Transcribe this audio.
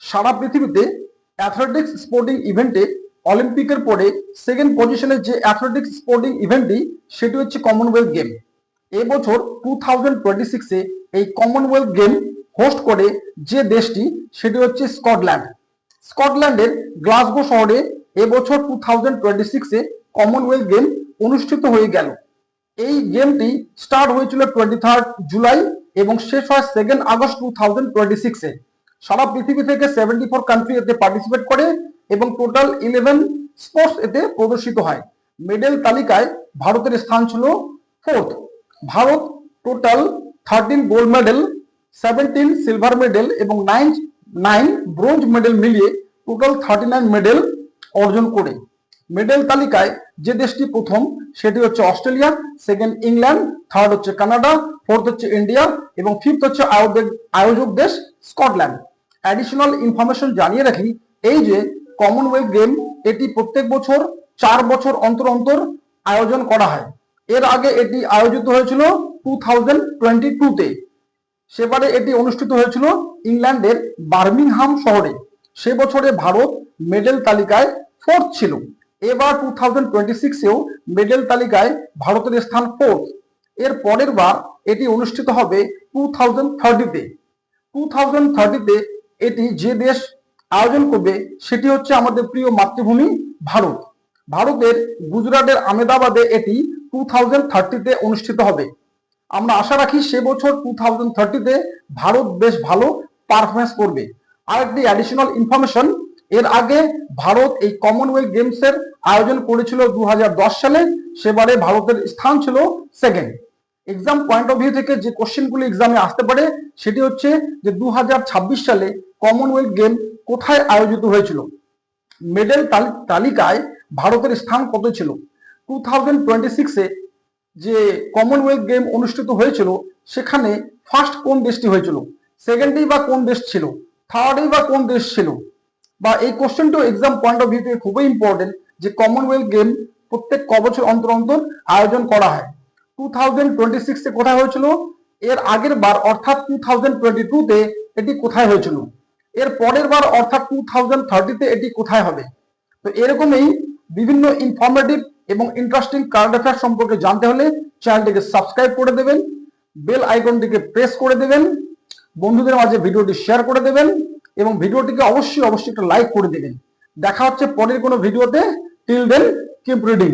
সারা পৃথিবীতে athletics sporting ইভেন্টে অলিম্পিকের পরে সেকেন্ড পজিশনে যে অ্যাথলেটিক্স স্পোর্টিং ইভেন্টটি সেটি হচ্ছে কমনওয়েলথ গেম। এবছর 2026-এ এই কমনওয়েলথ গেম হোস্ট করে যে দেশটি সেটি হচ্ছে স্কটল্যান্ড। স্কটল্যান্ডের গ্লাসগো শহরে এবছর 2026-এ কমনওয়েলথ গেম অনুষ্ঠিত হয়ে গেল। এই গেমটি স্টার্ট হয়েছিল 23 জুলাই এবং শেষ হয় 2 আগস্ট 2026-এ। সারা পৃথিবী থেকে 74 কান্ট্রি এতে পার্টিসিপেট করে এবং টোটাল 11 স্পোর্টস এতে প্রদর্শিত হয়। মেডেল তালিকায় ভারতের স্থান ছিল 4th। Bharat total 13 gold medal, 17 silver medal এবং 9 ব্রোঞ্জ মেডেল মিলিয়ে টোটাল 39 মেডেল অর্জন করে। মেডেল তালিকায় যে দেশটি প্রথম সেটি হচ্ছে অস্ট্রেলিয়া, সেকেন্ড ইংল্যান্ড, থার্ড হচ্ছে কানাডা, ফোর্থ হচ্ছে ইন্ডিয়া এবং ফিফথ হচ্ছে আয়োজক দেশ স্কটল্যান্ড। অ্যাডিশনাল ইনফরমেশন জানিয়ে রাখি, এই যে কমনওয়েলথ গেম এটি প্রত্যেক বছর 4 বছর অন্তর অন্তর আয়োজন করা হয়। এর আগে এটি আয়োজিত হয়েছিল 2022-তে। সেবারে এটি অনুষ্ঠিত হয়েছিল ইংল্যান্ডের বার্মিংহাম শহরে। সে বছরে ভারত মেডেল তালিকায় 4th ছিল। এবার 2026-এও মেডেল তালিকায় ভারতের স্থান 4th। এর পরের বার এটি অনুষ্ঠিত হবে 2030-তে। 2030-তে এটি যে দেশ আয়োজন করবে সেটি হচ্ছে আমাদের প্রিয় মাতৃভূমি ভারত। ভারতের গুজরাটের আহমেদাবাদে এটি 2030-তে অনুষ্ঠিত হবে। আমরা আশা রাখি সে বছর 2030-তে ভারত বেশ ভালো পারফরমেন্স করবে। আরেকটি অ্যাডিশনাল ইনফরমেশন, এর আগে ভারত এই কমনওয়েলথ গেমসের আয়োজন করেছিল 2010 সালে। সেবারে ভারতের স্থান ছিল 2nd। Exam point of view থেকে যে কোশ্চেনগুলি এক্সামে আসতে পারে সেটি হচ্ছে যে 2026 সালে কমনওয়েলথ গেম কোথায় আয়োজিত হয়েছিল, মেডেল তালিকায় ভারতের স্থান কত ছিল, 2026-এ যে কমনওয়েলথ গেম অনুষ্ঠিত হয়েছিল সেখানে ফার্স্ট কোন দেশটি হয়েছিল, সেকেন্ডেই বা কোন দেশ ছিল, থার্ডেই বা কোন দেশ ছিল। বা এই কোশ্চেনটিও এক্সাম পয়েন্ট অফ ভিউ থেকে খুবই ইম্পর্টেন্ট যে কমনওয়েলথ গেম প্রত্যেক ক বছর অন্তর অন্তর আয়োজন করা হয়। 2026-এ কোথায় হয়েছিল, এর আগের বার অর্থাৎ 2022-তে এটি কোথায় হয়েছিল, এর পরের বার অর্থাৎ 2030-তে এটি কোথায় হবে। তো এরকমই বিভিন্ন ইনফরমেটিভ এবং ইন্টারেস্টিং কারেন্ট অ্যাফেয়ার্স সম্পর্কে জানতে হলে চ্যানেলটিকে সাবস্ক্রাইব করে দেবেন, বেল আইকনটিকে প্রেস করে দেবেন, বন্ধুদের মাঝে ভিডিওটি শেয়ার করে দেবেন এবং ভিডিওটিকে অবশ্যই একটা লাইক করে দেবেন। দেখা হচ্ছে পরের কোনো ভিডিওতে। Till then keep reading.